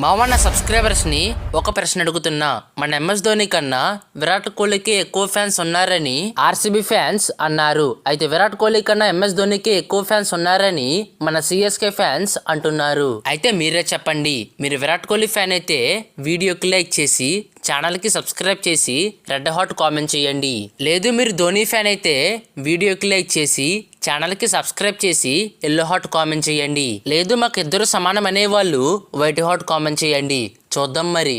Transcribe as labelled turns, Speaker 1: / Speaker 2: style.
Speaker 1: మావన్న సబ్స్క్రైబర్స్ని ఒక ప్రశ్న అడుగుతున్నా. మన ఎంఎస్ ధోని కన్నా విరాట్ కోహ్లీకి ఎక్కువ ఫ్యాన్స్ ఉన్నారని ఆర్సీబీ ఫ్యాన్స్ అన్నారు. అయితే విరాట్ కోహ్లీ కన్నా ఎంఎస్ ధోనికి ఎక్కువ ఫ్యాన్స్ ఉన్నారని మన సిఎస్కే ఫ్యాన్స్ అంటున్నారు. అయితే మీరే చెప్పండి. మీరు విరాట్ కోహ్లీ ఫ్యాన్ అయితే వీడియోకి లైక్ చేసి ఛానల్కి సబ్స్క్రైబ్ చేసి రెడ్ హాట్ కామెంట్ చేయండి. లేదు మీరు ధోని ఫ్యాన్ అయితే వీడియోకి లైక్ చేసి ఛానల్కి సబ్స్క్రైబ్ చేసి ఎల్లో హాట్ కామెంట్ చేయండి. లేదు మాకు ఇద్దరు సమానం అనేవాళ్ళు వైట్ హాట్ కామెంట్ చేయండి. చూద్దాం మరి.